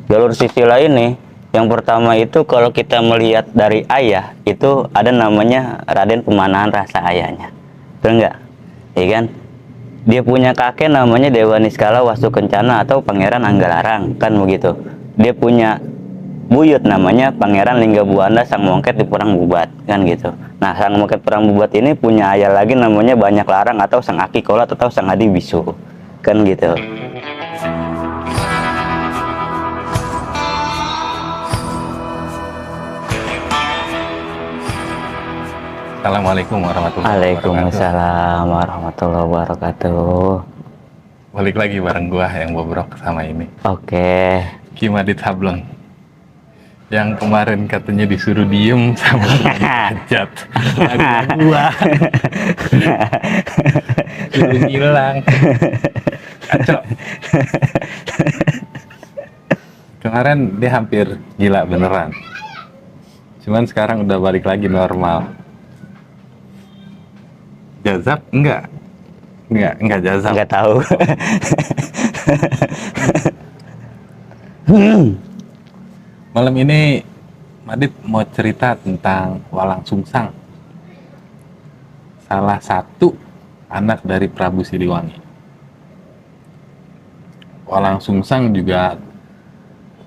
Jalur silsilah ini yang pertama itu kalau kita melihat dari ayah itu ada namanya Raden Pemanahan Rasa ayahnya, betul nggak? Iya kan? Dia punya kakek namanya Dewa Niskala Wastu Kencana atau Pangeran Anggalarang, kan begitu. Dia punya buyut namanya Pangeran Linggabuana Sang Mongket di Perang Bubat, kan gitu. Nah, Sang Mongket Perang Bubat ini punya ayah lagi namanya Banyak Larang atau Sang Aki Kolot atau Sang Adi Bisu, kan gitu. Assalamualaikum warahmatullahi wabarakatuh. Waalaikumsalam warahmatullahi wabarakatuh. Balik lagi bareng gua yang bobrok sama ini. Oke. Ki Madit Hableng. Yang kemarin katanya disuruh diem sama hajat. Agak gua. Suruh hilang. Kacau. Kemarin dia hampir gila beneran. Cuman sekarang udah balik lagi normal. Jazab? Enggak jazab. Nggak tahu. Malam ini Madit mau cerita tentang Walang Sungsang, salah satu anak dari Prabu Siliwangi. Walang Sungsang juga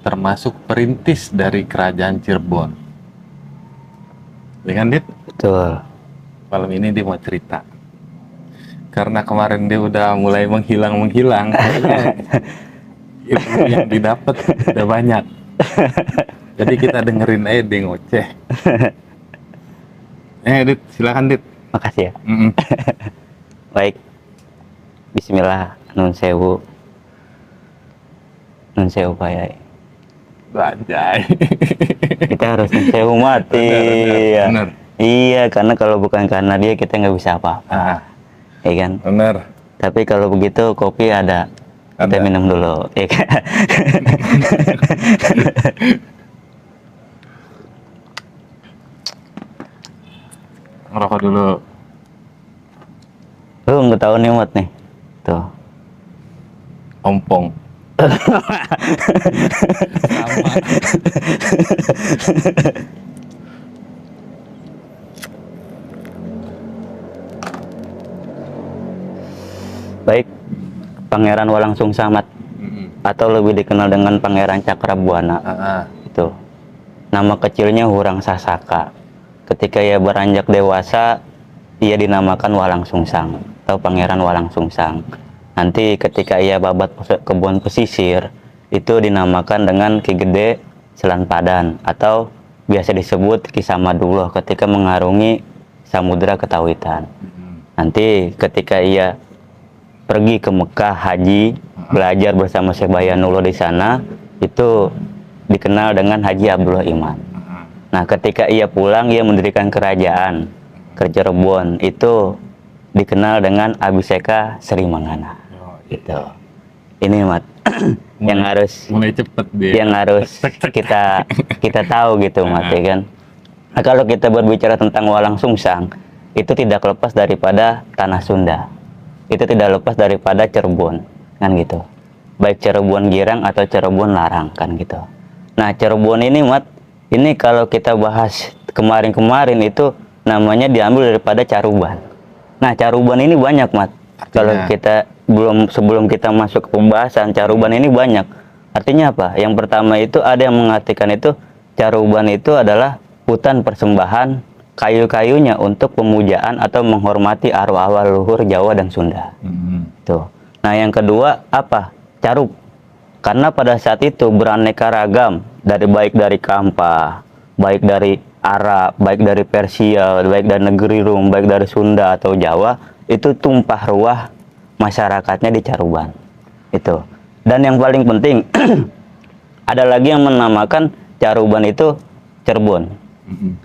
termasuk perintis dari kerajaan Cirebon. Ya kan, Dit? Betul. Malam ini dia mau cerita. Karena kemarin dia udah mulai menghilang, ilmu yang didapat udah banyak. Jadi kita dengerin aja dia ngoceh. Dit, silakan, Dit. Makasih ya. Baik. Bismillah. Nun sewu Pak Yai. Bajai. Kita harus nun sewu mati. Bener. Iya, karena kalau bukan karena dia kita nggak bisa apa-apa. Iya kan? Bener. Tapi kalau begitu kopi ada. Kita minum dulu. Iya kan? Ngerokok dulu. Lu nggak tahu nih Mat nih. Tuh. Ompong. Sama. Baik, Pangeran Walang Sungsang atau lebih dikenal dengan Pangeran Cakrabuana. Itu nama kecilnya Hurang Sasaka. Ketika ia beranjak dewasa, ia dinamakan Walang Sungsang atau Pangeran Walang Sungsang. Nanti ketika ia babat kebun pesisir, itu dinamakan dengan Ki Gede Selan Padan atau biasa disebut Ki Samadullah ketika mengarungi Samudra Ketawitan. Nanti ketika ia pergi ke Mekah haji, belajar bersama Syekh Bayanullah di sana, itu dikenal dengan Haji Abdullah Iman. Nah, ketika ia pulang, ia mendirikan kerajaan ke Cirebon, itu dikenal dengan Abiseka Sri Mangana. Gitu. Ini Mat, yang harus mulai cepet dia. Yang harus kita tahu gitu Mat, ya kan. Nah, kalau kita berbicara tentang Walang Sungsang, itu tidak lepas daripada tanah Sunda. Itu tidak lepas daripada Cirebon, kan gitu. Baik Cirebon Girang atau Cirebon Larang, kan gitu. Nah, Cirebon ini Mat, ini kalau kita bahas kemarin-kemarin itu namanya diambil daripada Caruban. Nah, Caruban ini banyak Mat. Kalau kita sebelum kita masuk ke pembahasan, Caruban ini banyak. Artinya apa? Yang pertama itu ada yang mengartikan itu Caruban itu adalah hutan persembahan kayu-kayunya untuk pemujaan atau menghormati arwah-arwah leluhur Jawa dan Sunda. Tuh. Nah, yang kedua apa? Carub. Karena pada saat itu beraneka ragam baik dari Kampa, baik dari Arab, baik dari Persia, baik dari negeri Rum, baik dari Sunda atau Jawa, itu tumpah ruah masyarakatnya di Caruban. Itu. Dan yang paling penting ada lagi yang menamakan Caruban itu Cirebon.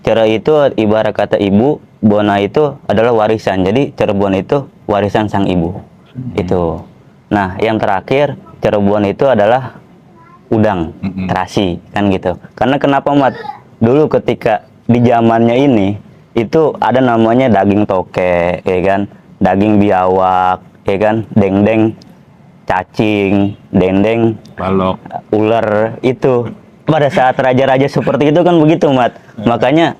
Cara itu ibarat kata ibu, Bona itu adalah warisan. Jadi Cirebon itu warisan sang ibu. Itu. Nah, yang terakhir Cirebon itu adalah udang, terasi, kan gitu. Karena kenapa Mat? Dulu ketika di zamannya ini itu ada namanya daging toke, ya kan? Daging biawak, ya kan? Dendeng. cacing, dendeng, balok. ular itu. Pada saat raja-raja seperti itu kan begitu, Mat. Makanya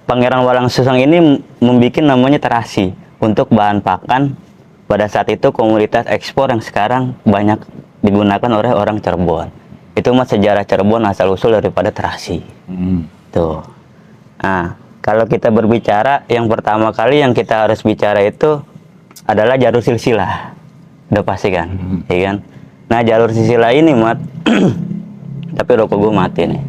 Pangeran Walangsungsang ini membuat namanya terasi untuk bahan pakan. Pada saat itu komoditas ekspor yang sekarang banyak digunakan oleh orang Cirebon. Itu Mat, sejarah Cirebon asal usul daripada terasi. Tuh. Nah, kalau kita berbicara, yang pertama kali yang kita harus bicara itu adalah jalur silsilah. Udah pasti kan, ya kan? Nah, jalur silsilah ini, Mat. Tapi rokok gue mati nih.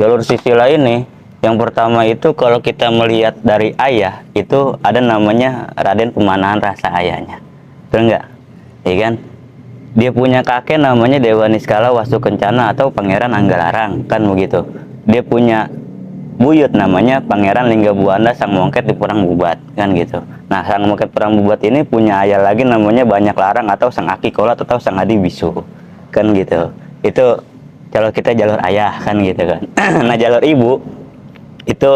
Jalur silsilah ini, yang pertama itu kalau kita melihat dari ayah, itu ada namanya Raden Pemanahan Rasa ayahnya. Betul nggak? Ya kan? Dia punya kakek namanya Dewa Niskala Wastu Kencana atau Pangeran Anggalarang, kan begitu. Dia punya buyut namanya Pangeran Linggabuana Sang Mongket di Perang Bubat, kan gitu. Nah, Sang Mongket Perang Bubat ini punya ayah lagi namanya Banyak Larang atau Sang Aki Kolat atau Sang Adi Bisu, kan gitu. Itu kalau kita jalur ayah, kan gitu kan. Nah, jalur ibu itu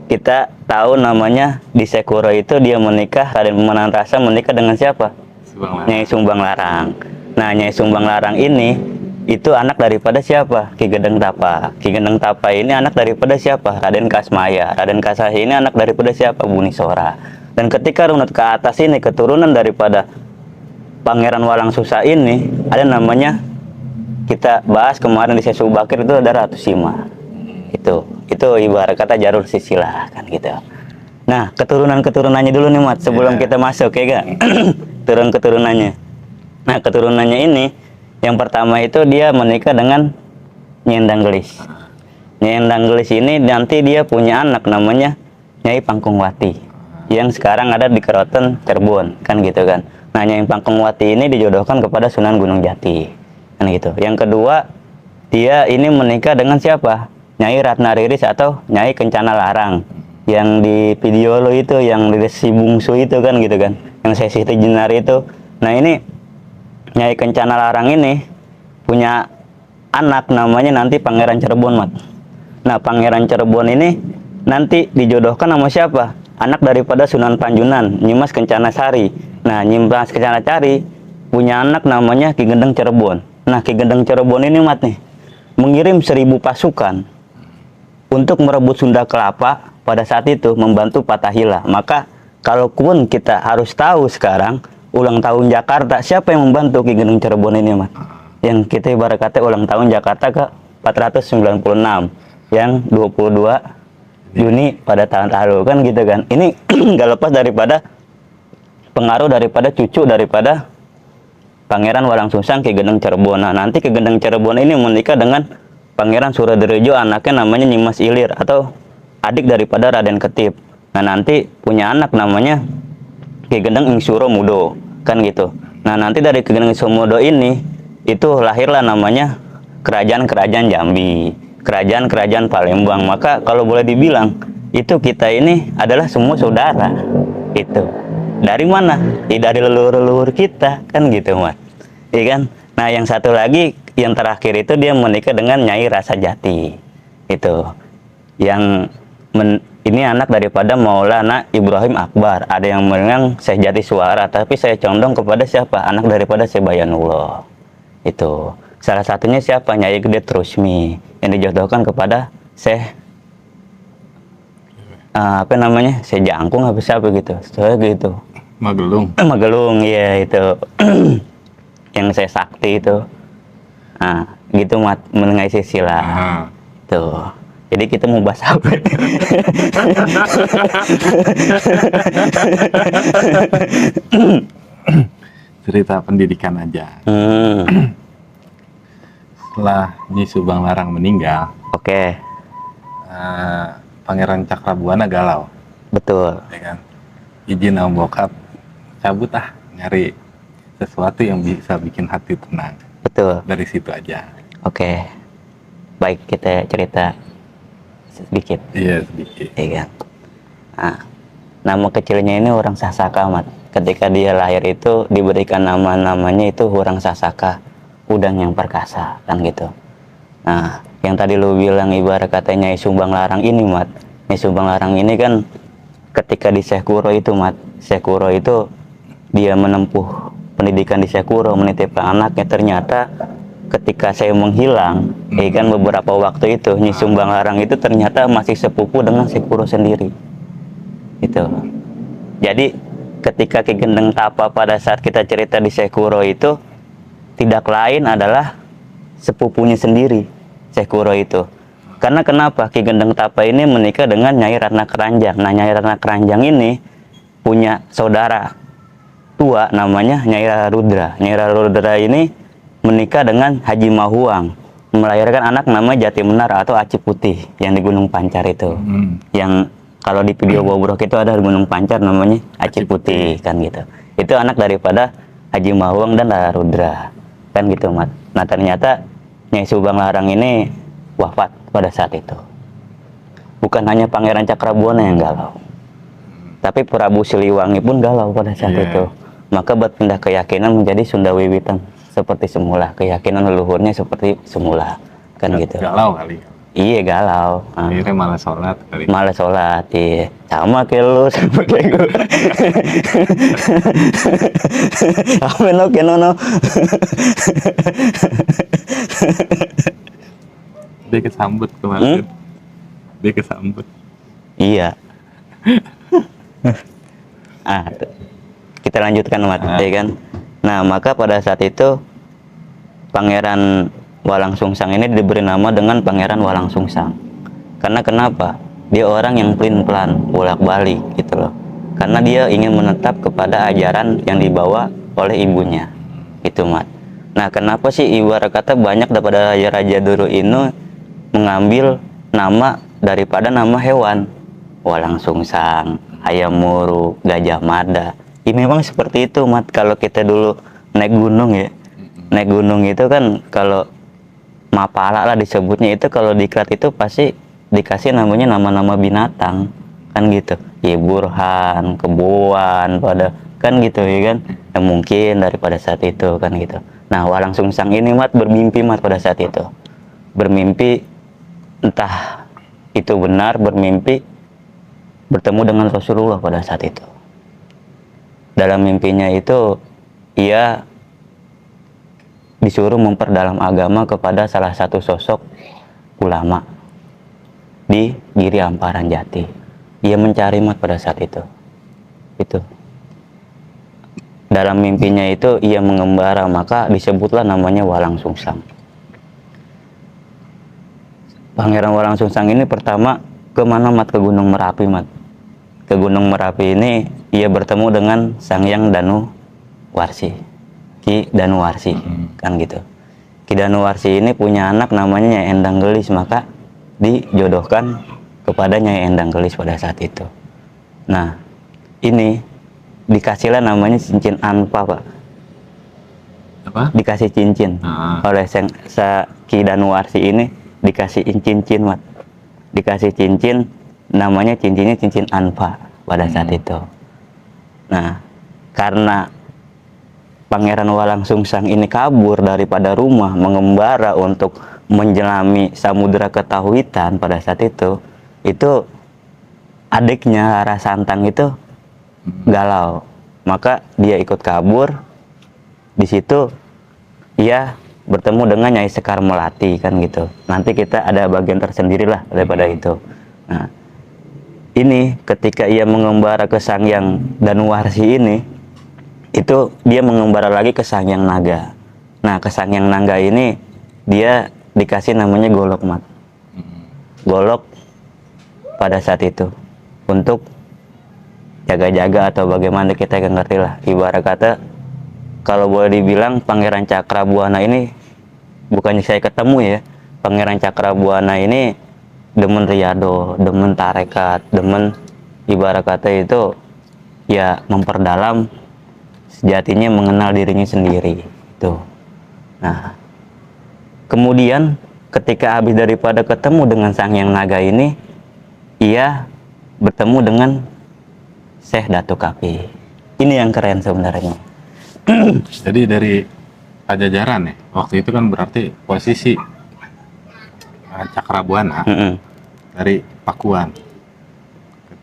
kita tahu namanya di Sekuro itu dia menikah, Raden Pemanahan Rasa menikah dengan siapa? Nyai Sumbang Larang. Nah, Nyai Sumbang Larang ini itu anak daripada siapa? Ki Gedeng Tapa. Ki Gedeng Tapa ini anak daripada siapa? Raden Kasmaya. Raden Kasmaya ini anak daripada siapa? Buni Sora. Dan ketika runut ke atas ini keturunan daripada Pangeran Walangsungsang ini ada namanya, kita bahas kemarin di sesi Bakir itu ada Ratu Sima. Itu ibarat kata jalur silsilah, kan gitu. Nah, keturunan-keturunannya dulu nih, Mat, sebelum kita masuk, ya gak? Keturunannya. Nah, keturunannya ini yang pertama itu dia menikah dengan Nyai Endang Gelis. Nyai Endang Gelis ini nanti dia punya anak namanya Nyai Pangkungwati yang sekarang ada di Keraton Cirebon, kan gitu kan. Nah, Nyai Pangkungwati ini dijodohkan kepada Sunan Gunung Jati, kan gitu. Yang kedua, dia ini menikah dengan siapa? Nyai Ratna Riris atau Nyai Kencana Larang yang di video lo itu, yang di si bungsu itu, kan gitu kan, yang sesi Jenar itu. Nah, ini Nyai Kencana Larang ini punya anak namanya nanti Pangeran Cirebon, Mat. Nah, Pangeran Cirebon ini nanti dijodohkan sama siapa? Anak daripada Sunan Panjunan, Nyimas Kencana Sari. Nah, Nyimas Kencana Sari punya anak namanya Ki Gendeng Cirebon. Nah, Ki Gendeng Cirebon ini, Mat, nih mengirim 1000 pasukan untuk merebut Sunda Kelapa pada saat itu, membantu Fatahillah. Maka kalaupun kita harus tahu sekarang ulang tahun Jakarta, siapa yang membantu Ki Gendeng Cirebon ini, Mat? Yang kita ibarat kata ulang tahun Jakarta ke 496 yang 22 Juni pada tahun lalu, kan gitu kan. Ini nggak lepas daripada pengaruh daripada cucu daripada Pangeran Walangsungsang, Ki Gendeng Cirebon. Nah, nanti Ki Gendeng Cirebon ini menikah dengan Pangeran Suradrejo, anaknya namanya Nyimas Ilir atau adik daripada Raden Ketip. Nah, nanti punya anak namanya Ki Gendeng Insuro Mudo, kan gitu. Nah, nanti dari Ki Gendeng Insuro Mudo ini itu lahirlah namanya kerajaan-kerajaan Jambi, kerajaan-kerajaan Palembang. Maka kalau boleh dibilang itu kita ini adalah semua saudara. Itu dari mana? Dari leluhur-leluhur kita, kan gitu, Mat. Iya kan? Nah, yang satu lagi, yang terakhir itu dia menikah dengan Nyai Rasajati. Itu yang ini anak daripada Maulana Ibrahim Akbar. Ada yang bilang Syekh Jati Suara, tapi saya condong kepada siapa? Anak daripada Syekh Bayanullah. Itu salah satunya siapa? Nyai Gede Trusmi yang dijodohkan kepada Syekh apa namanya? Syekh Jangkung apa siapa gitu. Soalnya gitu. Magelung. Magelung, iya itu. Yang saya sakti itu. Nah, gitu, Mat, mengenai silsilah. Tuh. Jadi kita mau bahas apa? Cerita pendidikan aja. Setelah Nyi Subang Larang meninggal, Oke. Pangeran Cakrabuana galau, Betul. ya kan? Izin sama bokap, cabut nyari sesuatu yang bisa bikin hati tenang. Betul. Dari situ aja. Oke. Baik, kita cerita sedikit. Iya, sedikit. Iya kan? Nah, nama kecilnya ini orang Sasaka, Mat. Ketika dia lahir itu diberikan namanya itu orang Sasaka, udang yang perkasa, kan gitu. Nah, yang tadi lu bilang ibarat katanya Nyai Sumbang Larang ini, Mat. Nyai Sumbang Larang ini kan ketika di Syekh Kuro itu Mat, Syekh Kuro itu dia menempuh pendidikan di Syekh Kuro, menitipkan anaknya. Ternyata ketika saya menghilang, kan beberapa waktu itu Nyi Sumbang Larang itu ternyata masih sepupu dengan Syekh Kuro sendiri. Itu. Jadi ketika Ki Gendeng Tapa pada saat kita cerita di Syekh Kuro itu tidak lain adalah sepupunya sendiri, Syekh Kuro itu. Karena kenapa? Ki Gendeng Tapa ini menikah dengan Nyai Ratna Keranjang. Nah, Nyai Ratna Keranjang ini punya saudara tua namanya Nyai Rara Rudra. Nyai Rara Rudra ini menikah dengan Haji Mahuang, melahirkan anak namanya Jati Menara atau Aci Putih yang di Gunung Pancar itu. Yang kalau di video Bobrok itu ada di Gunung Pancar namanya Aci Putih kan gitu. Itu anak daripada Haji Mahuang dan Rara Rudra kan gitu Mat. Nah ternyata Nyai Subang Larang ini wafat pada saat itu. Bukan hanya Pangeran Cakrabuana yang galau, tapi Prabu Siliwangi pun galau pada saat itu. Maka berpindah keyakinan menjadi Sunda Wiwitan seperti semula, keyakinan leluhurnya seperti semula kan gitu. Galau kali. Iya galau. Akhirnya malah sholat kali. Malah sholat, iya. Sama kayak lu, sama kayak gue. Amin oke nono. Dia kesambut kemarin. Dia kesambut. Iya. Kita lanjutkan Mat, ya kan. Nah maka pada saat itu Pangeran Walang Sungsang ini diberi nama dengan Pangeran Walang Sungsang. Karena kenapa? Dia orang yang pelin-pelan, bolak-balik gitu loh. Karena dia ingin menetap kepada ajaran yang dibawa oleh ibunya. Itu Mat. Nah kenapa sih ibarat kata banyak daripada raja-raja dulu ini mengambil nama daripada nama hewan? Walang Sungsang, Hayam Wuruk, Gajah Mada. Ya memang seperti itu Mat. Kalau kita dulu naik gunung ya, naik gunung itu kan kalau Mapala lah disebutnya itu, kalau diklat itu pasti dikasih namanya nama-nama binatang kan gitu. Ya Burhan, Keboan, pada kan gitu ya kan. Yang mungkin daripada saat itu kan gitu. Nah Walang Sungsang ini Mat bermimpi Mat pada saat itu. Bermimpi, entah itu benar, bermimpi bertemu dengan Rasulullah pada saat itu. Dalam mimpinya itu ia disuruh memperdalam agama kepada salah satu sosok ulama di Giri Amparan Jati. Ia mencari Mat pada saat itu. Dalam mimpinya itu ia mengembara, maka disebutlah namanya Walang Sungsang. Pangeran Walang Sungsang ini pertama kemana Mat? Ke Gunung Merapi Mat. Ke Gunung Merapi ini ia bertemu dengan Sang Hyang Danuwarsi, Ki Danuwarsi kan gitu. Ki Danuwarsi ini punya anak namanya Nyai Endang Gelis, maka dijodohkan kepada Nyai Endang Gelis pada saat itu. Nah ini dikasihlah namanya cincin anpa Pak. Apa? Dikasih cincin oleh Ki Danuwarsi ini, dikasih cincin Mat. Dikasih cincin, namanya cincinnya cincin anpa pada saat itu. Nah karena Pangeran Walang Sungsang ini kabur daripada rumah, mengembara untuk menjelami Samudra Ketahuitan pada saat itu adiknya Rara Santang itu galau, maka dia ikut kabur. Di situ ia bertemu dengan Nyai Sekar Melati kan gitu. Nanti kita ada bagian tersendiri lah daripada itu. Nah ini ketika ia mengembara ke Sang Hyang Danuwarsi ini, itu dia mengembara lagi ke Sang Hyang Naga. Nah ke Sang Hyang Naga ini dia dikasih namanya Golok Mat. Golok pada saat itu untuk jaga-jaga atau bagaimana kita nggak ngerti lah. Ibarat kata kalau boleh dibilang Pangeran Cakrabuana ini, bukannya saya ketemu ya, Pangeran Cakrabuana ini demen riado, demen tarekat, demen ibarat kata itu ya memperdalam sejatinya, mengenal dirinya sendiri itu. Nah kemudian ketika habis daripada ketemu dengan Sang Hyang Naga ini, ia bertemu dengan Syekh Datuk Kapi. Ini yang keren sebenarnya. Jadi dari Pajajaran ya, waktu itu kan berarti posisi Cakrabuana dari Pakuan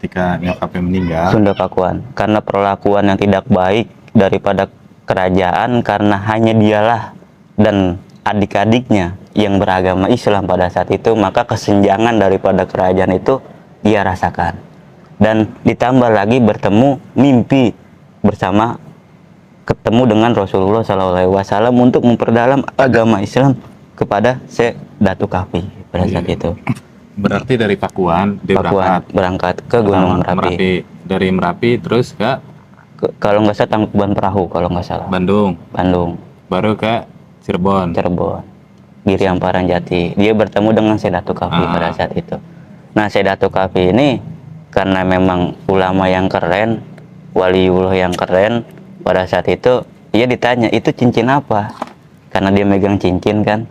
ketika nyokapnya meninggal. Sunda Pakuan. Karena perlakuan yang tidak baik daripada kerajaan, karena hanya dialah dan adik-adiknya yang beragama Islam pada saat itu, maka kesenjangan daripada kerajaan itu dia rasakan. Dan ditambah lagi bertemu mimpi bersama, ketemu dengan Rasulullah SAW untuk memperdalam agama Islam kepada Syekh Datuk Kafi pada saat itu. Berarti dari Pakuan dia berangkat ke Gunung Merapi. Dari Merapi terus Kalau nggak salah Tangkuban Perahu, kalau nggak salah. Bandung. Baru ke Cirebon. Giri Amparan Jati. Dia bertemu dengan Syekh Datuk Kafi pada saat itu. Nah, Syekh Datuk Kafi ini karena memang ulama yang keren, waliullah yang keren, pada saat itu dia ditanya, itu cincin apa? Karena dia megang cincin kan,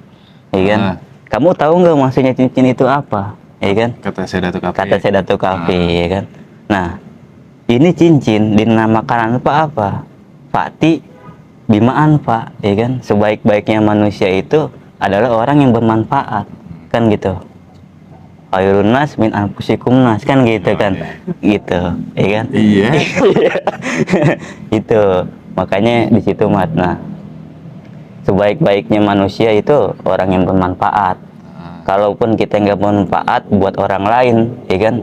ya kan? Kamu tahu nggak maksudnya cincin itu apa? Ya kan? Kata Syekh Datuk Kafi, ya kan? Nah, ini cincin dinamakan apa? Fakti bimaan, Pak, ya kan? Sebaik-baiknya manusia itu adalah orang yang bermanfaat, kan gitu. Khairun nas min anfusikum nas, kan gitu kan, gitu, ya kan? Iya. Itu makanya di situ Mat. Nah, sebaik-baiknya manusia itu orang yang bermanfaat. Kalaupun kita nggak bermanfaat buat orang lain, ya kan,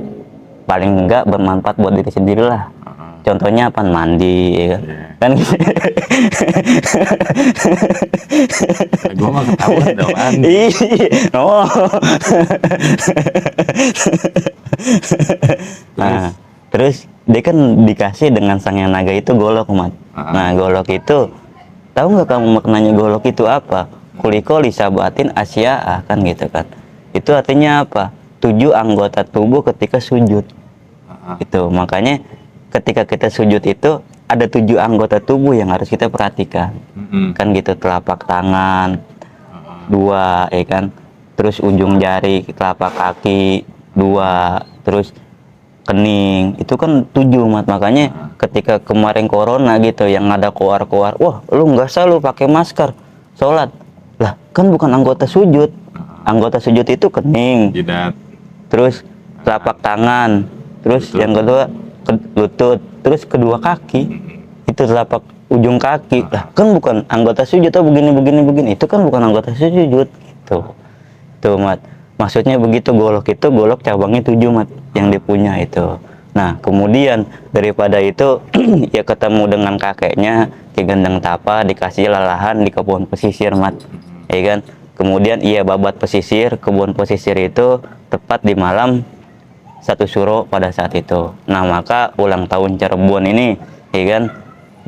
paling enggak bermanfaat buat diri sendiri lah. Contohnya apa? Mandi, ya kan? Kan gitu. Gue mah ketahuan dong. Oh. Nah, terus dia kan dikasih dengan sang yang naga itu golok, Mat. Nah, golok itu, tahu nggak kamu maknanya golok itu apa? Kuliko lisabatin asya'a, kan gitu kan. Itu artinya apa? 7 anggota tubuh ketika sujud. Itu makanya ketika kita sujud itu ada 7 anggota tubuh yang harus kita perhatikan. Kan gitu, telapak tangan 2, ya kan, terus ujung jari telapak kaki 2, terus kening, itu kan 7 Mat. Makanya ketika kemarin corona gitu yang ada koar-koar, wah lu nggak usah lu pakai masker sholat lah, kan bukan anggota sujud. Anggota sujud itu kening, jidat, terus telapak tangan, terus lutut. Yang kedua lutut, terus kedua kaki itu telapak ujung kaki lah, kan bukan anggota sujud. Atau begini itu kan bukan anggota sujud. Tuh Mat, maksudnya begitu. Golok itu, golok cabangnya 7 Mat yang dipunya itu. Nah, kemudian daripada itu ya ketemu dengan kakeknya Ki Gendeng Tapa, dikasih lalahan di kebun pesisir Mat, ya kan. Kemudian ia babat pesisir, kebun pesisir itu tepat di malam 1 Syuro pada saat itu. Nah, maka ulang tahun Cirebon ini, ya kan,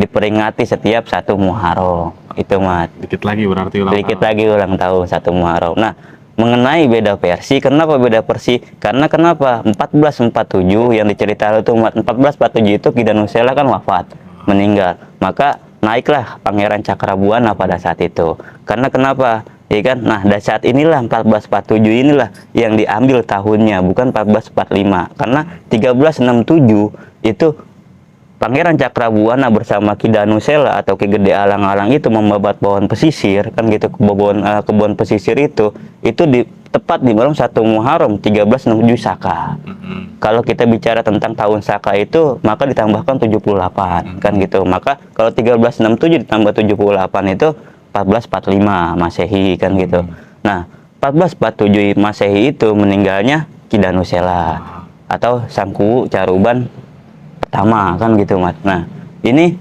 diperingati setiap 1 Muharram. Itu Mat. Dikit lagi berarti ulang tahun 1 Muharram. Nah, mengenai beda versi, kenapa beda versi? Karena kenapa? 1447 yang diceritakan itu Mat, 1447 itu Ki Danusela kan wafat, meninggal. Maka naiklah Pangeran Cakrabuana pada saat itu. Karena kenapa? Ya kan? Nah, dari saat inilah 1447 inilah yang diambil tahunnya, bukan 1445. Karena 1367 itu Pangeran Cakrabuana bersama Ki Danusela atau Ki Gede Alang-Alang itu membabat pohon pesisir, kan gitu, kebun pesisir itu tepat di malam 1 Muharram 1367 Saka. Kalau kita bicara tentang tahun Saka itu, maka ditambahkan 78, kan gitu. Maka kalau 1367 ditambah 78 itu 1445 Masehi, kan gitu. Nah, 1447 Masehi itu meninggalnya Ki Danusela atau Sangku Caruban pertama, kan gitu Mat. Nah, ini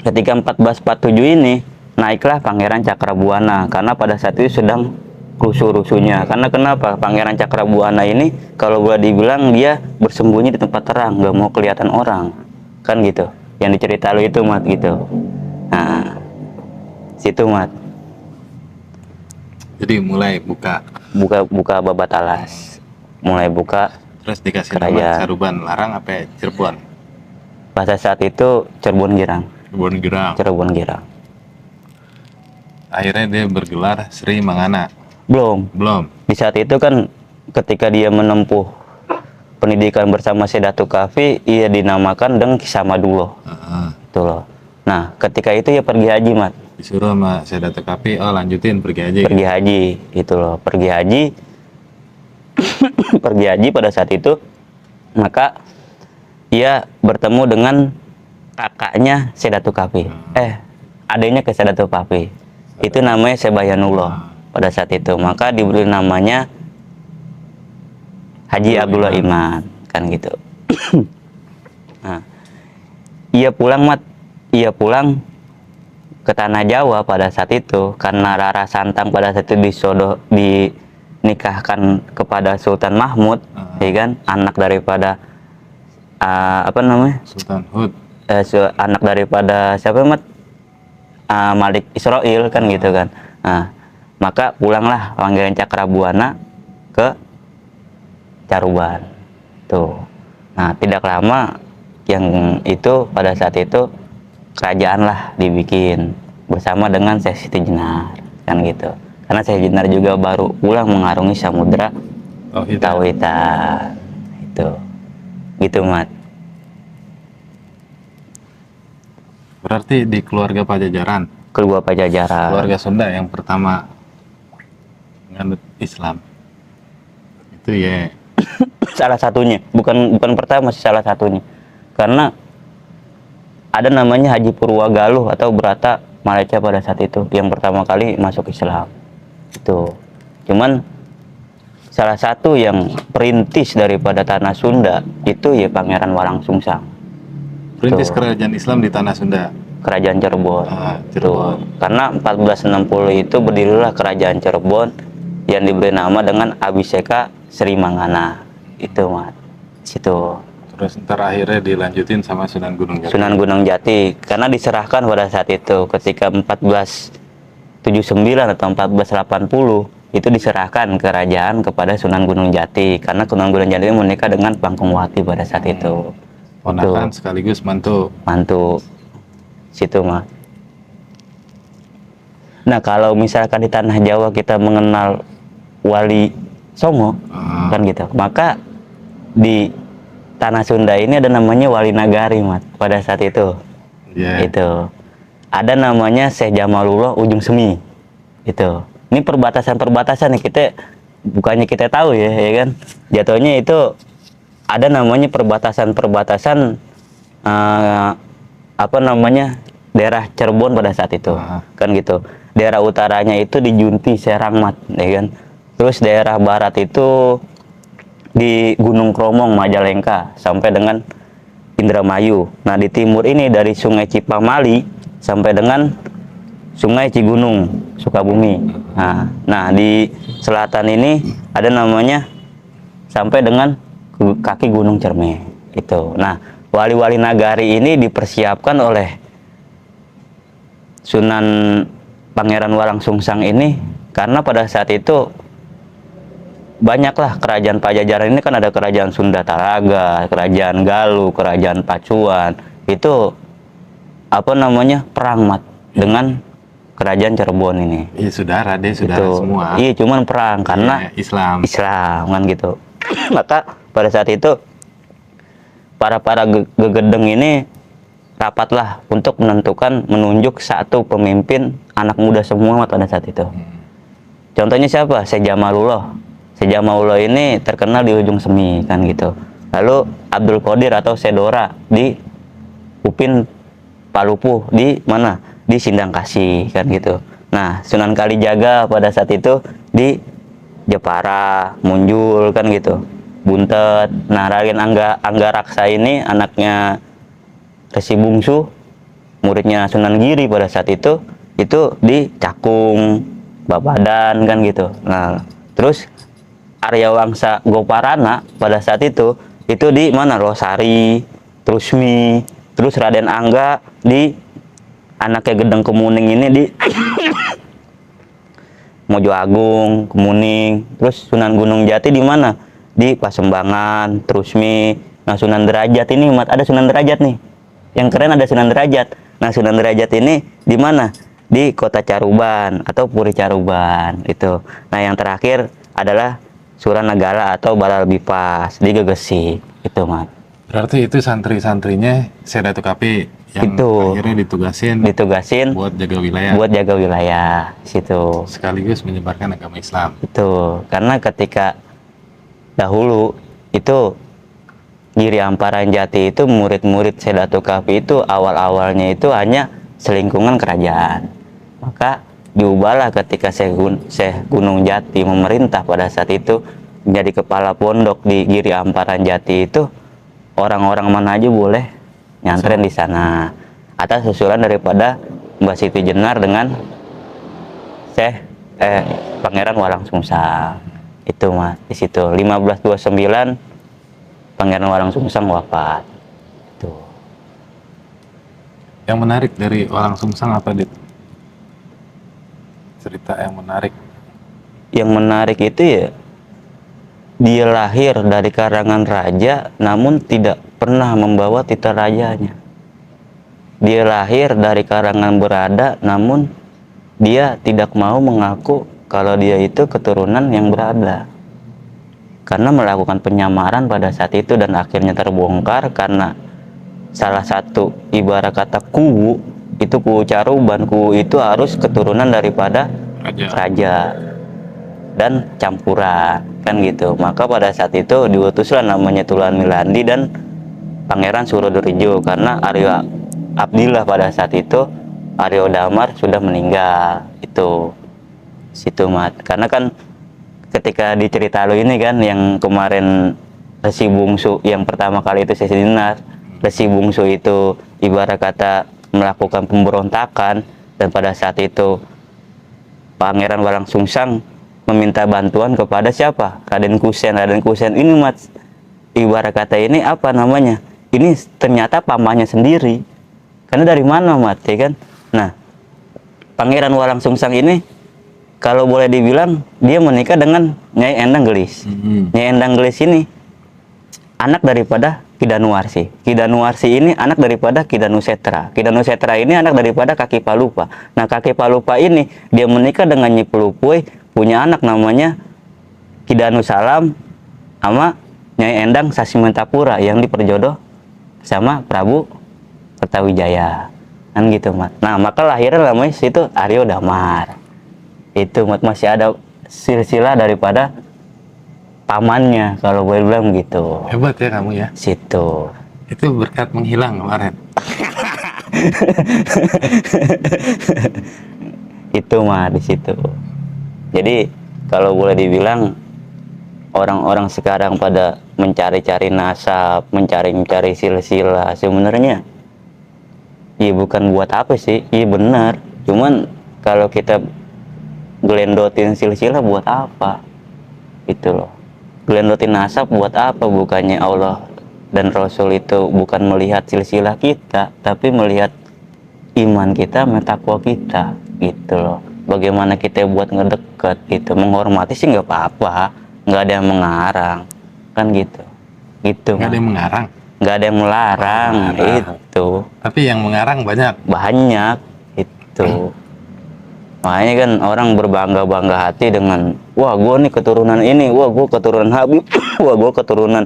ketika 1447 ini naiklah Pangeran Cakrabuana, karena pada saat itu sedang rusuh-rusuhnya. Karena kenapa? Pangeran Cakrabuana ini kalau boleh dibilang dia bersembunyi di tempat terang, nggak mau kelihatan orang, kan gitu. Yang dicerita lu itu Mat gitu. Nah, situ Mat. Jadi mulai buka babat alas, mulai buka. Terus dikasih nama Caruban Larang apa Cirebon? Pada saat itu Cirebon Girang. Akhirnya dia bergelar Sri Mangana. Belum. Di saat itu kan ketika dia menempuh pendidikan bersama Syekh Datuk Kafi, ia dinamakan Deng Kisamadulo. Itu loh. Nah, ketika itu ya pergi haji Mat. Disuruh sama Syekh Datuk Kafi, lanjutin pergi haji. Itu loh, pergi haji pada saat itu. Maka ia bertemu dengan kakaknya Sedatu Kapi. Adanya ke Sedatu Kapi. Itu namanya Sebayanullah pada saat itu. Maka diberi namanya Haji Abdullah Iman, kan gitu. Nah, ia pulang ke tanah Jawa pada saat itu karena Rara Santang pada saat itu dinikahkan kepada Sultan Mahmud, ya kan, anak daripada Sultan Hud, anak daripada siapa, Mat? Malik Israel, kan gitu kan. Nah, maka pulanglah Panggeran Cakrabuana ke Caruban tuh. Nah, tidak lama yang itu pada saat itu kerajaan lah dibikin bersama dengan Syekh Siti Jenar, kan gitu. Karena Syekh Jenar juga baru pulang mengarungi samudra Tauhidan itu, gitu, Mat. Berarti di keluarga Pajajaran, Keluarga Sunda yang pertama menganut Islam itu ya. Salah satunya, bukan pertama sih, salah satunya. Karena ada namanya Haji Purwagaluh atau Brata Malaysia pada saat itu yang pertama kali masuk Islam. Itu. Cuman salah satu yang perintis daripada tanah Sunda itu ya Pangeran Walangsungsang. Perintis kerajaan Islam di tanah Sunda. Kerajaan Cirebon. Cirebon. Karena 1460 itu berdirilah kerajaan Cirebon yang diberi nama dengan Abhiseka Sri Mangana. Itu, Mat. Situ. Terus ntar akhirnya dilanjutin sama Sunan Gunung Jati. Sunan Gunung Jati, karena diserahkan pada saat itu ketika 1479 atau 1480 itu diserahkan kerajaan kepada Sunan Gunung Jati karena Sunan Gunung Jati menikah dengan Pangkengwati pada saat itu. Ponakan sekaligus mantu. Situ, mah. Nah, kalau misalkan di tanah Jawa kita mengenal Wali Songo, kan gitu, maka di tanah Sunda ini ada namanya Wali Nagari, Mat, pada saat itu. Itu ada namanya Syekh Jamalullah Ujung Semi. Itu ini perbatasan nih, kita bukannya kita tahu ya kan, jatuhnya itu ada namanya perbatasan daerah Cirebon pada saat itu, kan gitu. Daerah utaranya itu di Junti Serang, Mat, ya kan. Terus daerah barat itu di Gunung Kromong Majalengka sampai dengan Indramayu. Nah, di timur ini dari Sungai Cipamali sampai dengan Sungai Cigunung Sukabumi. Nah, di selatan ini ada namanya sampai dengan kaki Gunung Cerme itu. Nah, wali-wali nagari ini dipersiapkan oleh Sunan Pangeran Walangsungsang ini karena pada saat itu banyaklah kerajaan Pajajaran ini, kan ada kerajaan Sunda Talaga, kerajaan Galuh, kerajaan Pacuan, itu perang, Mat, dengan kerajaan Cirebon ini. Iya, saudara semua. Iya, cuman perang karena Islam kan gitu. Maka pada saat itu para gegedeng ini rapatlah untuk menunjuk satu pemimpin anak muda semua pada saat itu. Contohnya siapa? Syekh Jamalullah. Syekh Jamalullah ini terkenal di Ujung Semi, kan gitu. Lalu Abdul Qadir atau Sedora di Upin Palupuh di mana? Di Sindangkasih, kan gitu. Nah, Sunan Kalijaga pada saat itu di Jepara, Munjul, kan gitu. Buntet. Nah, Raden Anggaraksa ini anaknya Resi Bungsu, muridnya Sunan Giri pada saat itu di Cakung, Babadan, kan gitu. Nah, terus Arya Wangsa Goparana pada saat itu di mana? Losari, Trusmi, terus Raden Angga di anaknya Gedeng Kemuning ini di Mojo Agung, Kemuning. Terus Sunan Gunung Jati di mana? Di Pasembangan, Trusmi. Nah, Sunan Derajat ini, Mat, ada Sunan Derajat nih. Yang keren ada Sunan Derajat. Nah, Sunan Derajat ini di mana? Di Kota Caruban atau Puri Caruban itu. Nah, yang terakhir adalah Suranagala atau Balal Bipas di Gegesik itu, Mat. Berarti itu santri-santrinya Sedatu Kapi yang itu akhirnya ditugasin buat jaga wilayah situ, sekaligus menyebarkan agama Islam itu. Karena ketika dahulu itu Giri Amparan Jati itu murid-murid Sedato Kapi itu awal-awalnya itu hanya selingkungan kerajaan. Maka diubahlah ketika Syekh Gunung Jati memerintah pada saat itu menjadi kepala pondok di Giri Amparan Jati itu, orang-orang mana aja boleh nyantren di sana. Atas usulan daripada Mbah Siti Jenar dengan Pangeran Walang Sungsang. Itu Mas, di situ 1529 Pangeran Walang Sungsang wafat. Tuh. Yang menarik dari Walang Sungsang apa, Dit? Cerita yang menarik. Yang menarik itu ya, dia lahir dari karangan raja namun tidak pernah membawa titah rajanya. Dia lahir dari karangan berada namun dia tidak mau mengaku kalau dia itu keturunan yang berada. Karena melakukan penyamaran pada saat itu dan akhirnya terbongkar karena salah satu ibarat kata kuwu itu kuwu Caruban. Kuwu itu harus keturunan daripada raja dan campuran kan gitu. Maka pada saat itu diutuslah namanya Tulan Milandi dan Pangeran Surodrejo karena Aryo Abdillah pada saat itu Aryo Damar sudah meninggal. Itu situ Mat. Karena kan ketika di cerita lu ini kan yang kemarin Resi Bungsu yang pertama kali itu Sesi Dinar, Resi Bungsu itu ibarat kata melakukan pemberontakan dan pada saat itu Pangeran Walang Sungsang meminta bantuan kepada siapa? Raden Kusen. Raden Kusen ini Mat, ibarat kata ini apa namanya? Ini ternyata pamannya sendiri. Karena dari mana Mat, ya kan? Nah, Pangeran Walang Sungsang ini kalau boleh dibilang dia menikah dengan Nyai Endang Gelis. Nyai Endang Gelis ini anak daripada Ki Danuwarsi. Ki Danuwarsi ini anak daripada Ki Danusetra. Ki Danusetra ini anak daripada Kaki Palupa. Nah, Kaki Palupa ini dia menikah dengan Nyi Pelupui, punya anak namanya Ki Danusalam sama Nyai Endang Sasimentapura yang diperjodoh sama Prabu Kertawijaya. Kan gitu, Mat. Nah, maka lahirnya namanya situ Aryo Damar. Itu Mat, masih ada silsilah daripada pamannya kalau boleh bilang gitu. Hebat ya kamu ya. Situ. Itu berkat menghilang kemarin. Itu mah di situ. Jadi kalau boleh dibilang orang-orang sekarang pada mencari-cari nasab, mencari-cari silsilah, sebenarnya iya bukan buat apa sih? Iya benar. Cuman kalau kita gelendotin silsilah buat apa? Itu loh. Gelendotin nasab buat apa? Bukannya Allah dan Rasul itu bukan melihat silsilah kita, tapi melihat iman kita, takwa kita, gitu loh. Bagaimana kita buat ngedeket gitu, menghormati sih nggak apa-apa, nggak ada yang mengarang, kan gitu. Gitu. Nggak ada yang mengarang. Nggak ada yang melarang, itu. Tapi yang mengarang banyak. Banyak, itu. Makanya kan orang berbangga-bangga hati dengan, wah gue nih keturunan ini, wah gue keturunan Habib, wah gue keturunan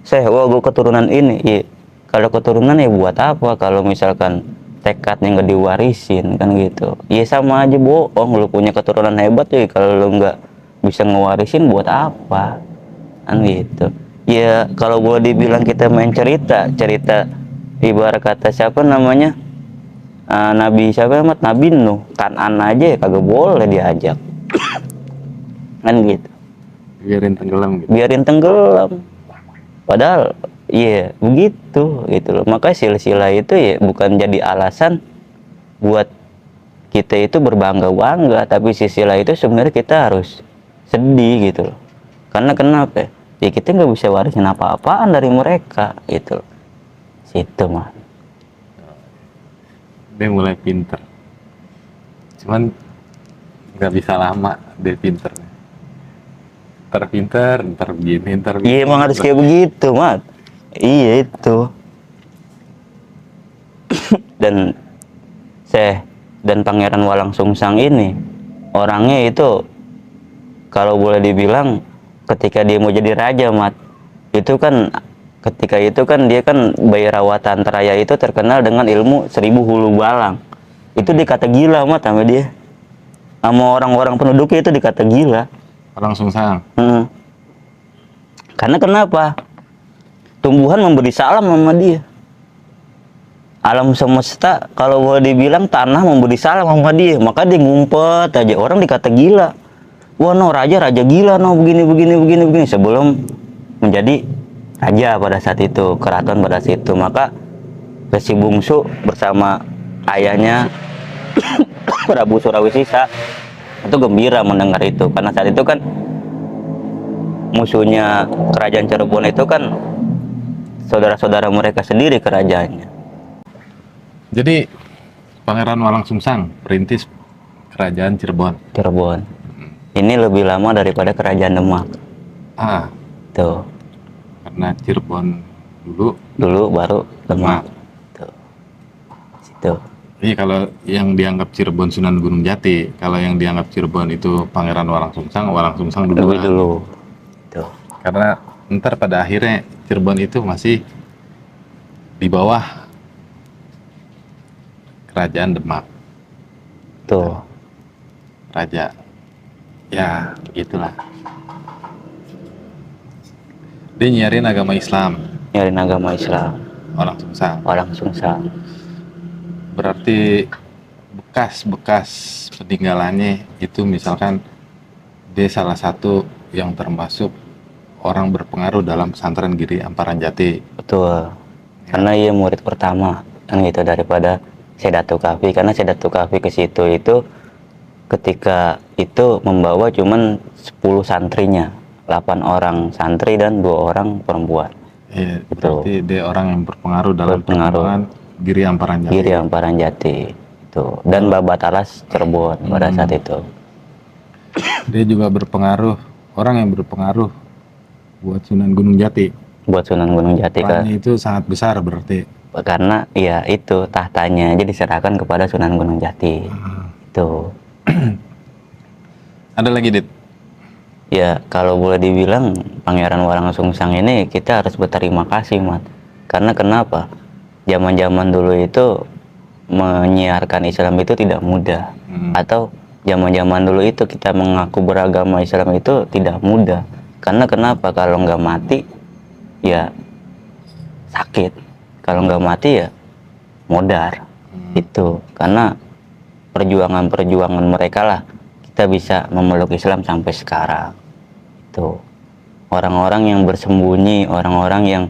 Syekh, wah gue keturunan ini. Iya. Kalau keturunan ya buat apa? Kalau misalkan tekadnya nggak diwarisin kan gitu. Iya sama aja bohong. Lu punya keturunan hebat ya, kalau lu nggak bisa ngewarisin buat apa? Kan gitu. Ya kalau boleh dibilang kita main cerita ibarat kata siapa namanya? Nabi siapa Mat? Nabi Nuh, Kanan aja ya kagak boleh diajak. Kan gitu. Biarin tenggelam gitu. Biarin tenggelam. Padahal iya begitu gitu loh. Makanya silsilah itu ya bukan jadi alasan buat kita itu berbangga-bangga, tapi silsilah itu sebenarnya kita harus sedih gitu loh. Karena kenapa? Ya kita nggak bisa warisin apa-apaan dari mereka gitu loh. Situ mah. Dia mulai pinter, cuman nggak bisa lama dia pinternya. Pinter, ntar begini, ntar begini. Iya emang harus kayak begitu Mat. Iya itu. Dan dan Pangeran Walang Sungsang ini orangnya itu kalau boleh dibilang ketika dia mau jadi raja Mat, itu kan ketika itu kan dia kan Bairawata Antaraya itu terkenal dengan ilmu 1000 hulu balang. Itu dikata gila Mat sama dia. Sama orang-orang penduduknya itu dikata gila. Walang Sungsang. Karena kenapa? tumbuhan memberi salam sama dia. Alam semesta kalau boleh dibilang tanah memberi salam sama dia, maka dia ngumpet aja. Orang dikata gila. Wah, no, raja gila, no, begini sebelum menjadi raja pada saat itu, keraton pada saat itu. Maka Resi Bungsu bersama ayahnya Prabu Surawisesa itu gembira mendengar itu, karena saat itu kan musuhnya kerajaan Cirebon itu kan saudara-saudara mereka sendiri kerajaannya. Jadi Pangeran Walang Sungsang perintis kerajaan Cirebon. Cirebon. Ini lebih lama daripada kerajaan Demak. Ah, Tuh. karena Cirebon Dulu baru Demak. Tuh. Situ. Iya, kalau yang dianggap Cirebon Sunan Gunung Jati, kalau yang dianggap Cirebon itu Pangeran Walang Sungsang dulu. Lebih dulu. Tuh. Karena ntar pada akhirnya Cirebon itu masih di bawah kerajaan Demak. Tuh. Raja. Ya, begitulah. Dia nyiarin agama Islam, Nyari agama Islam. Walang Sungsang. Walang Sungsang. Berarti bekas-bekas peninggalannya itu misalkan dia salah satu yang termasuk orang berpengaruh dalam pesantren Giri Amparan Jati. Betul. Karena ia murid pertama kan gitu daripada Sedatu Kafi, karena Sedatu Kafi ke situ itu ketika itu membawa cuman 10 santrinya, 8 orang santri dan 2 orang perempuan. Iya, Betul. berarti dia orang yang berpengaruh dalam Berpengaruh. perkembangan Giri Amparan Jati. Giri Amparan Jati itu, dan Babatalas Cirebon pada saat itu. Dia juga berpengaruh, orang yang berpengaruh buat Sunan Gunung Jati. Buat Sunan Gunung Jati kan, Perannya itu sangat besar berarti. karena ya itu tahtanya aja diserahkan kepada Sunan Gunung Jati. Itu Ada lagi, Dit? ya kalau boleh dibilang Pangeran Walang Sungsang ini kita harus berterima kasih, Mat. Karena kenapa? Zaman-zaman dulu itu menyiarkan Islam itu tidak mudah. Atau zaman-zaman dulu itu kita mengaku beragama Islam itu tidak mudah. Karena kenapa? Kalau nggak mati ya sakit. Kalau nggak mati ya modar. Itu karena perjuangan-perjuangan mereka lah kita bisa memeluk Islam sampai sekarang. Itu orang-orang yang bersembunyi, orang-orang yang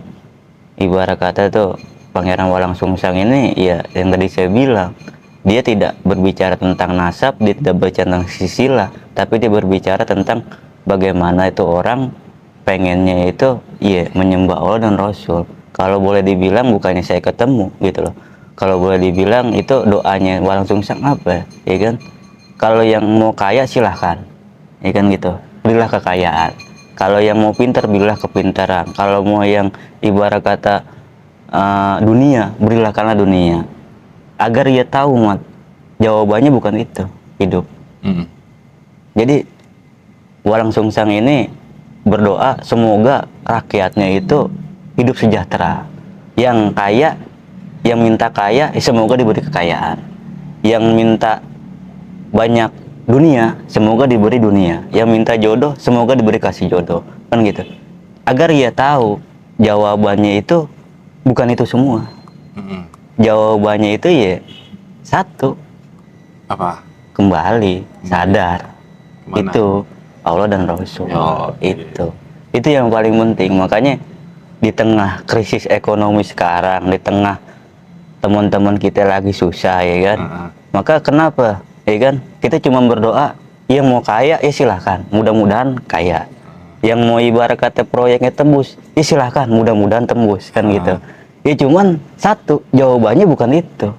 ibarat kata itu Pangeran Walang Sungsang ini ya yang tadi saya bilang, dia tidak berbicara tentang nasab, dia tidak berbicara tentang silsilah, tapi dia berbicara tentang bagaimana itu orang pengennya itu ya menyembah Allah dan Rasul. Kalau boleh dibilang bukannya saya ketemu gitu loh. Kalau boleh dibilang itu doanya Walang Sungsang apa ya kan? Kalau yang mau kaya silahkan, ya kan gitu, berilah kekayaan. Kalau yang mau pintar, berilah kepintaran. Kalau mau yang ibarat kata dunia, berilah karena dunia. Agar ia tahu, Mat, jawabannya bukan itu hidup. Jadi Walang Sungsang ini berdoa semoga rakyatnya itu hidup sejahtera. Yang kaya, yang minta kaya, semoga diberi kekayaan. Yang minta banyak dunia, semoga diberi dunia. Yang minta jodoh, semoga diberi kasih jodoh. Kan gitu. Agar ia tahu jawabannya itu bukan itu semua. Jawabannya itu ya satu. Apa? Kembali sadar. Kemana? Itu Allah dan Rasul. Oh, Itu yang paling penting. Makanya di tengah krisis ekonomi sekarang, di tengah teman-teman kita lagi susah ya kan. Maka kenapa? Ya kan? Kita cuma berdoa, yang mau kaya ya silahkan, mudah-mudahan kaya. Yang mau ibarat kata proyeknya tembus, ya silahkan, mudah-mudahan tembus kan gitu. Ya cuman satu, jawabannya bukan itu.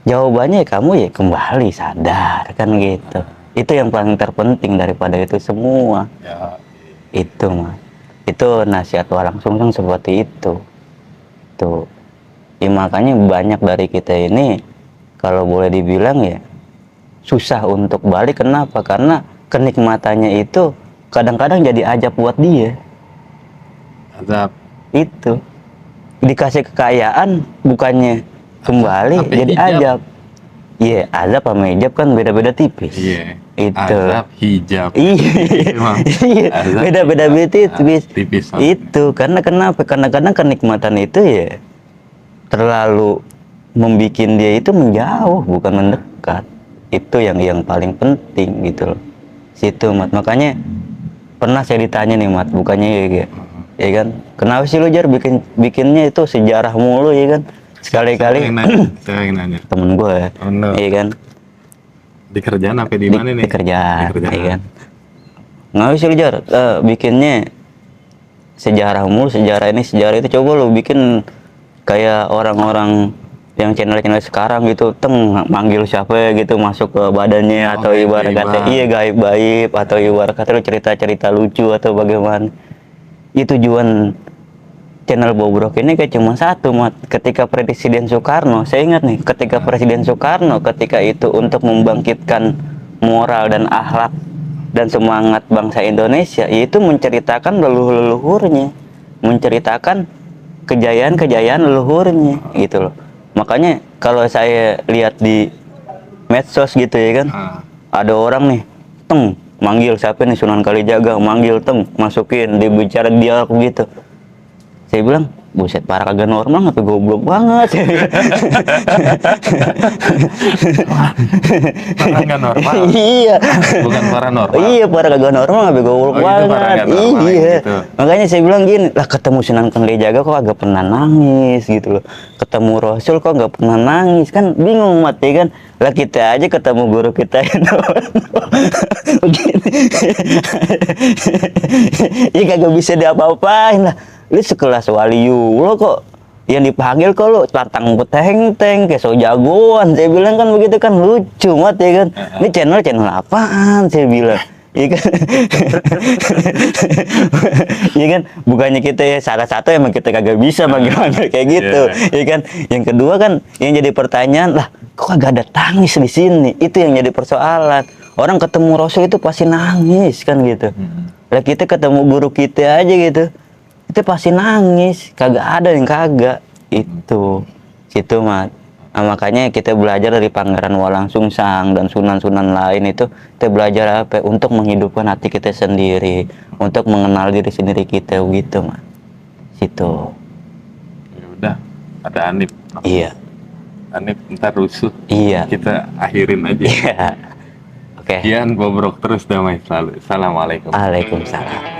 Jawabannya kamu ya kembali sadar kan gitu. Itu yang paling terpenting daripada itu semua. Ya. Itu mah. Itu nasihat Walang Sungsang seperti itu. Tuh. Ya, makanya banyak dari kita ini kalau boleh dibilang ya susah untuk balik. Kenapa? Karena kenikmatannya itu kadang-kadang jadi ajab buat dia. Azab. Itu dikasih kekayaan bukannya kembali Tapi jadi hijab. ajab. Iya, azab sama hijab kan beda-beda tipis. Iya. Itu. Azab hijab. Iya, Emang. iya, Azab beda-beda hijab. tipis. Tipis banget. Itu karena kenapa? Kadang-kadang kenikmatan itu ya terlalu membuat dia itu menjauh, bukan mendekat. Itu yang paling penting gitu loh. Situ Mat. Makanya pernah saya ditanya nih Mat, bukannya ya kan? Kenapa sih lu Jar bikinnya itu sejarah mulu ya kan? Sekali-kali Saya yang nanya. temen gue ya, Oh, no. iya kan? Di kerjaan apa di mana nih? Di kerjaan, Di kerjaan. iya kan? Nggak bisa lu Jar, bikinnya sejarah mulu, sejarah ini, sejarah itu. Coba lu bikin kayak orang-orang yang channel-channel sekarang gitu, manggil siapa ya gitu, masuk ke badannya, atau ibarat kata, iya gaib-gaib, atau ibarat kata lu cerita-cerita lucu atau bagaimana. Itu tujuan channel Bobrok ini kayak cuma satu, Mat. Ketika Presiden Soekarno, saya ingat nih, ketika Presiden Soekarno ketika itu untuk membangkitkan moral dan akhlak dan semangat bangsa Indonesia, yaitu menceritakan leluhur-leluhurnya, menceritakan kejayaan-kejayaan leluhurnya gitu loh. Makanya kalau saya lihat di medsos gitu ya kan, ada orang nih, manggil siapa nih, Sunan Kalijaga, manggil masukin, dibicara dialog gitu. Saya bilang, buset, parah kagak normal, apa goblok banget. Parah nggak normal. Iya. Bukan parah normal. Iya, parah kagak normal, apa goblok Oh, itu parah banget. nggak normal, Iya. gitu. Makanya saya bilang gini, lah ketemu Sunan Kalijaga kok agak pernah nangis gitu loh. Ketemu Rasul kok nggak pernah nangis, kan bingung Mat ya kan. Lah kita aja ketemu guru kita yang begini. Ya kagak bisa diapa-apain lah. Lu sekelas waliullah kok yang dipanggil kok lu tantang beteng-teng kayak so jagoan. Saya bilang kan begitu kan, lucu Mat ya kan. Ini channel apaan saya bilang. Iya kan. Iya kan, bukannya kita ya salah satu emang kita kagak bisa bagaimana kayak gitu. Iya kan. Yang kedua kan yang jadi pertanyaan, lah kok kagak ada tangis di sini? Itu yang jadi persoalan. Orang ketemu Rasul itu pasti nangis kan gitu. Lah kita ketemu guru kita aja gitu, kita pasti nangis, kagak ada yang kagak. Itu situ Mat. Nah, makanya kita belajar dari Pangeran Walang Sungsang dan sunan-sunan lain itu, kita belajar apa? Untuk menghidupkan hati kita sendiri, untuk mengenal diri sendiri kita gitu Mat. Situ. Ya udah, ada Anip. Iya. Anip ntar rusuh. Iya. Kita akhirin aja. Iya. Oke. Kian Bobrok terus damai selalu. Assalamualaikum. Waalaikumsalam.